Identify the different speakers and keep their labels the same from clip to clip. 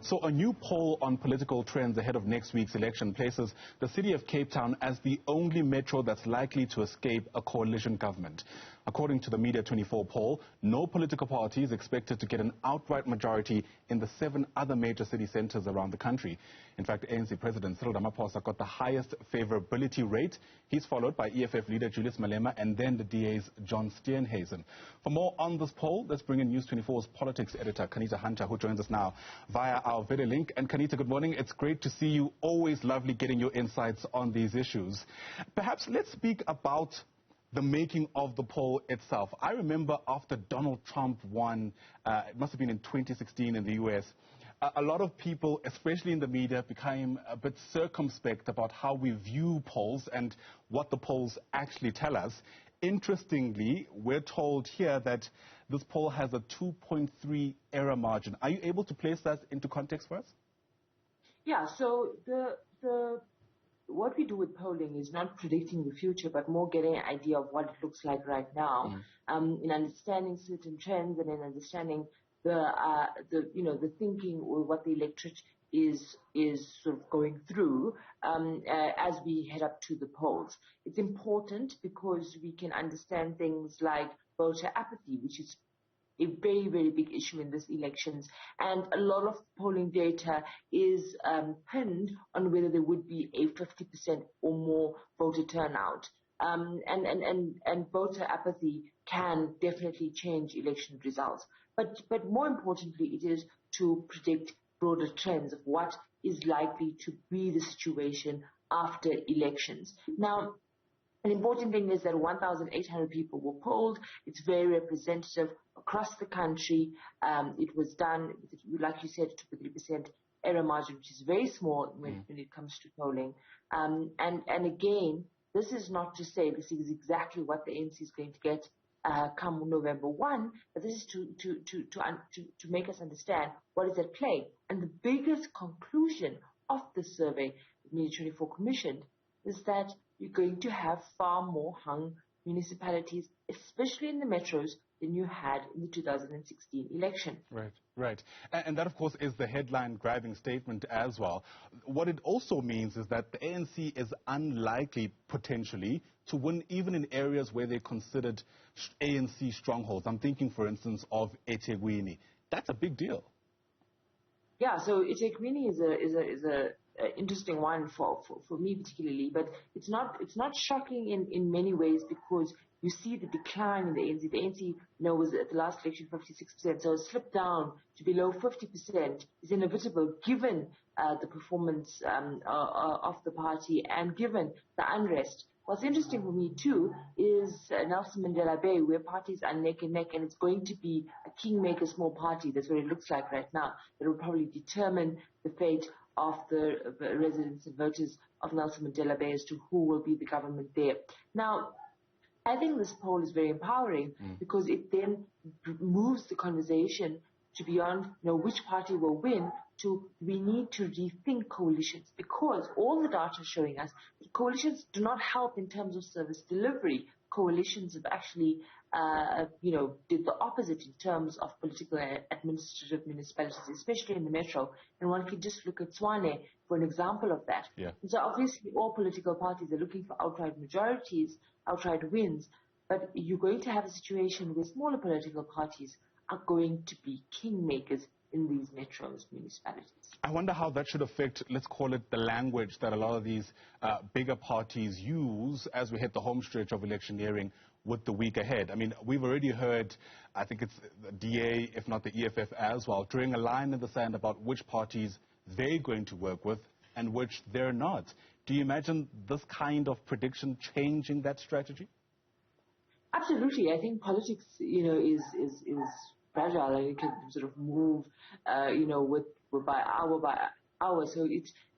Speaker 1: So a new poll on political trends ahead of next week's election places the city of Cape Town as the only metro that's likely to escape a coalition government. According to the Media 24 poll, no political party is expected to get an outright majority in the 7 other major city centers around the country. In fact, ANC President Cyril Ramaphosa got the highest favorability rate. He's followed by EFF leader Julius Malema and then the DA's John Steenhuisen. For more on this poll, let's bring in News 24's Politics Editor Qaanitah Hunter, who joins us now via our video link. And Qaanitah, good morning. It's great to see you. Always lovely getting your insights on these issues. Perhaps let's speak about the making of the poll itself. I remember after Donald Trump won, it must have been in 2016 in the US, a lot of people, especially in the media, became a bit circumspect about how we view polls and what the polls actually tell us. Interestingly, we're told here that this poll has a 2.3 error margin. Are you able to place that into context for us?
Speaker 2: Yeah, so what we do with polling is not predicting the future, but more getting an idea of what it looks like right now, in understanding certain trends and in understanding the thinking or what the electorate is sort of going through as we head up to the polls. It's important because we can understand things like voter apathy, which is a very, very big issue in these elections. And a lot of polling data is pinned on whether there would be a 50% or more voter turnout. And voter apathy can definitely change election results. But more importantly, it is to predict broader trends of what is likely to be the situation after elections. Now, an important thing is that 1,800 people were polled. It's very representative across the country. It was done, like you said, 2.3% error margin, which is very small when it comes to polling. And again, this is not to say this is exactly what the ANC is going to get come November 1, but this is to make us understand what is at play. And the biggest conclusion of the survey, the Media 24 commissioned, is that you're going to have far more hung municipalities, especially in the metros, than you had in the 2016 election.
Speaker 1: Right. And that, of course, is the headline-grabbing statement as well. What it also means is that the ANC is unlikely, potentially, to win even in areas where they're considered ANC strongholds. I'm thinking, for instance, of eThekwini. That's a big deal.
Speaker 2: Yeah, so eThekwini is a interesting one for me particularly, but it's not shocking in many ways because you see the decline in the ANC. The ANC, was at the last election 56%, so it slipped down to below 50% is inevitable given the performance of the party and given the unrest. What's interesting for me too is Nelson Mandela Bay, where parties are neck and neck, and it's going to be a kingmaker small party. That's what it looks like right now. That will probably determine the fate of the residents and voters of Nelson Mandela Bay as to who will be the government there. Now, I think this poll is very empowering because it then moves the conversation to beyond, which party will win to we need to rethink coalitions because all the data is showing us that coalitions do not help in terms of service delivery. Coalitions have actually, did the opposite in terms of political and administrative municipalities, especially in the metro. And one can just look at Tshwane for an example of that.
Speaker 1: Yeah.
Speaker 2: And so obviously all political parties are looking for outright majorities, outright wins, but you're going to have a situation where smaller political parties are going to be kingmakers in these metros, municipalities.
Speaker 1: I wonder how that should affect, let's call it, the language that a lot of these bigger parties use as we hit the home stretch of electioneering with the week ahead. I mean, we've already heard, I think it's the DA, if not the EFF as well, drawing a line in the sand about which parties they're going to work with and which they're not. Do you imagine this kind of prediction changing that strategy?
Speaker 2: Absolutely. I think politics, is fragile and it can sort of move, with by hour. So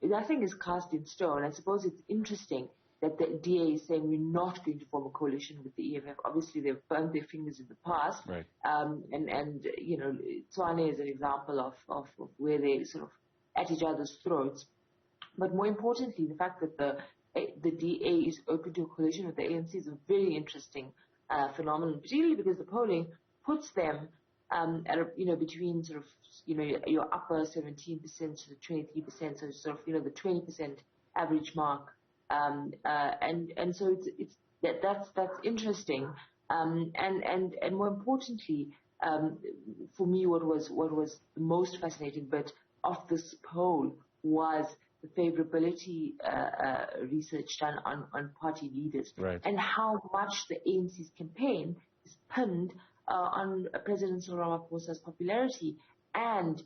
Speaker 2: nothing is cast in stone. I suppose it's interesting that the DA is saying we're not going to form a coalition with the EFF. Obviously, they've burned their fingers in the past.
Speaker 1: Right.
Speaker 2: Tshwane is an example of where they sort of at each other's throats. But more importantly, the fact that the DA is open to a coalition with the ANC is a very interesting phenomenon, particularly because the polling puts them between sort of, your upper 17% to the 23%, so sort of, the 20% average mark. And so that's interesting. And more importantly, for me, what was the most fascinating bit of this poll was the favorability research done on party leaders,
Speaker 1: right,
Speaker 2: and how much the ANC's campaign is pinned on President Cyril Ramaphosa's popularity and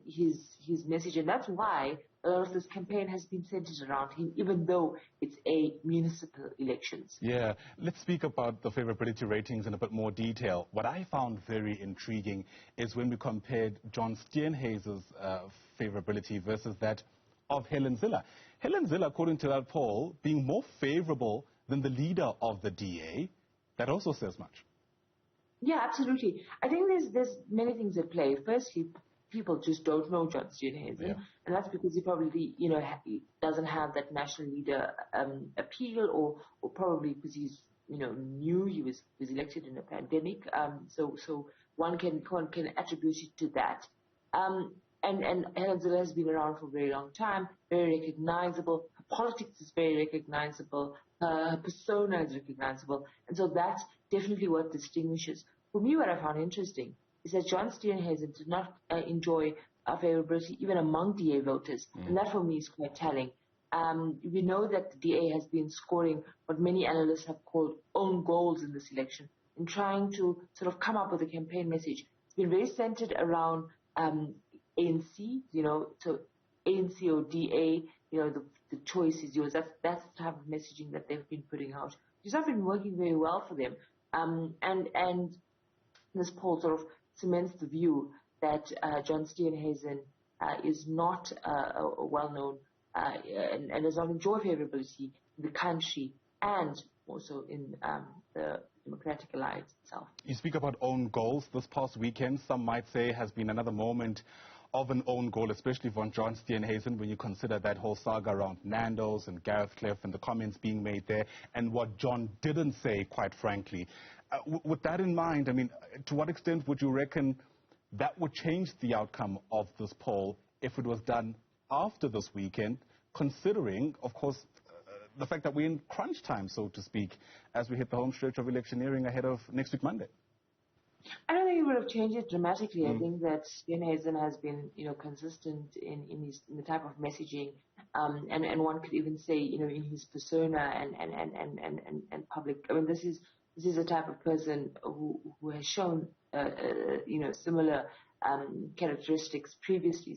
Speaker 2: his message. And that's why a lot of this campaign has been centered around him, even though it's a municipal elections.
Speaker 1: Yeah, let's speak about the favorability ratings in a bit more detail. What I found very intriguing is when we compared John Steenhuisen's favorability versus that of Helen Zille. Helen Zille, according to that poll, being more favorable than the leader of the DA. That also says much.
Speaker 2: Yeah, absolutely. I think there's many things at play. Firstly, people just don't know John Steenhuisen, and that's because he probably, he doesn't have that national leader appeal, or probably because he's, knew he was elected in a pandemic. So one can attribute it to that. And Helen Zille has been around for a very long time, very recognizable. Her politics is very recognizable. Her persona is recognizable. And so that's definitely what distinguishes. For me, what I found interesting is that John Steenhuisen did not enjoy favorability even among DA voters. And that for me is quite telling. We know that the DA has been scoring what many analysts have called own goals in this election, in trying to sort of come up with a campaign message. It's been very centered around ANC, so ANC or DA, the choice is yours. That's the type of messaging that they've been putting out. It's not been working very well for them. And this poll sort of cements the view that John Steenhuisen is not well-known and does not enjoy favorability in the country and also in the Democratic Alliance itself.
Speaker 1: You speak about own goals. This past weekend, some might say, has been another moment of an own goal, especially for John Steenhuisen, when you consider that whole saga around Nando's and Gareth Cliff and the comments being made there, and what John didn't say, quite frankly. With that in mind, I mean, to what extent would you reckon that would change the outcome of this poll if it was done after this weekend, considering, of course, the fact that we're in crunch time, so to speak, as we hit the home stretch of electioneering ahead of next week, Monday?
Speaker 2: I don't think it would have changed it dramatically. I think that Steenhuisen has been, consistent in the type of messaging, and one could even say, in his persona and public. I mean, this is a type of person who has shown, similar characteristics previously.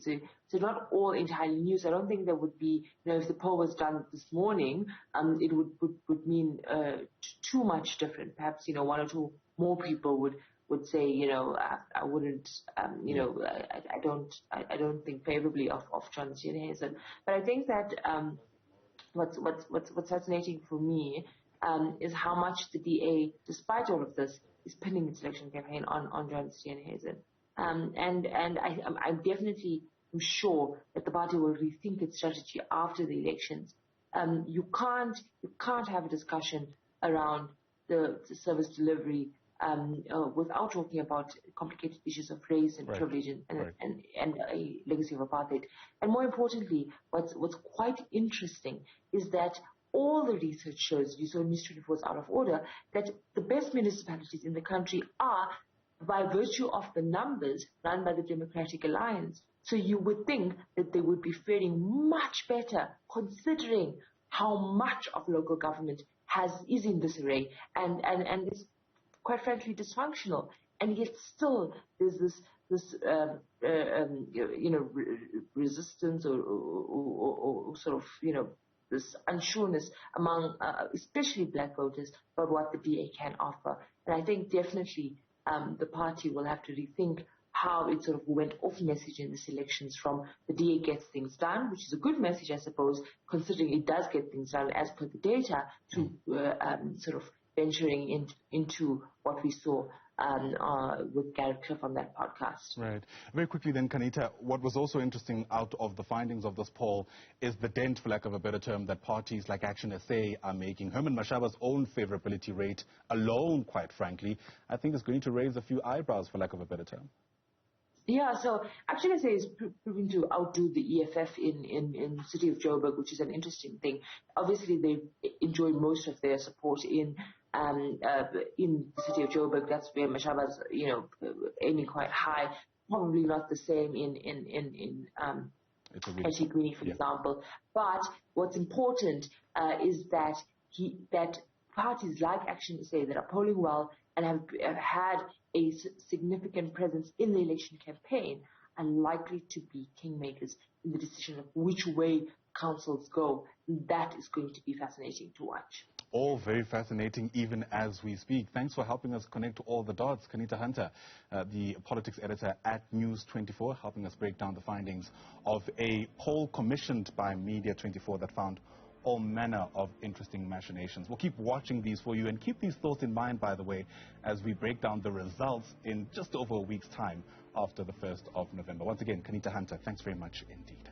Speaker 2: So not all entirely new. So I don't think there would be, if the poll was done this morning, it would mean too much different. Perhaps, one or two more people would say, I wouldn't, I don't think favorably of John Steenhuisen. But I think that what's fascinating for me is how much the DA, despite all of this, is pinning its election campaign on John Steenhuisen. And I definitely am sure that the party will rethink its strategy after the elections. You can't have a discussion around the service delivery without talking about complicated issues of race and privilege and a legacy of apartheid. And more importantly, what's quite interesting is that all the research shows, you saw News 24's Out of Order, that the best municipalities in the country are, by virtue of the numbers, run by the Democratic Alliance. So you would think that they would be faring much better, considering how much of local government is in disarray and is, quite frankly, dysfunctional. And yet still there's this resistance or sort of, this unsureness among especially black voters about what the DA can offer. And I think definitely the party will have to rethink how it sort of went off message in these elections from the DA gets things done, which is a good message, I suppose, considering it does get things done as per the data, to sort of venturing into what we saw with Garrett Cliff on that podcast.
Speaker 1: Right. Very quickly then, Qaanitah, what was also interesting out of the findings of this poll is the dent, for lack of a better term, that parties like Action SA are making. Herman Mashaba's own favorability rate alone, quite frankly, I think is going to raise a few eyebrows, for lack of a better term.
Speaker 2: Yeah, so Action SA is proving to outdo the EFF in the city of Joburg, which is an interesting thing. Obviously, they enjoy most of their support in the city of Joburg. That's where Mashaba's, aiming quite high. Probably not the same in Etigwini, for example. But what's important is that parties like Action SA that are polling well and have had a significant presence in the election campaign are likely to be kingmakers in the decision of which way councils go. That is going to be fascinating to watch.
Speaker 1: All very fascinating, even as we speak. Thanks for helping us connect to all the dots. Qaanitah Hunter, the politics editor at News24, helping us break down the findings of a poll commissioned by Media24 that found all manner of interesting machinations. We'll keep watching these for you, and keep these thoughts in mind, by the way, as we break down the results in just over a week's time after the 1st of November. Once again, Qaanitah Hunter, thanks very much indeed.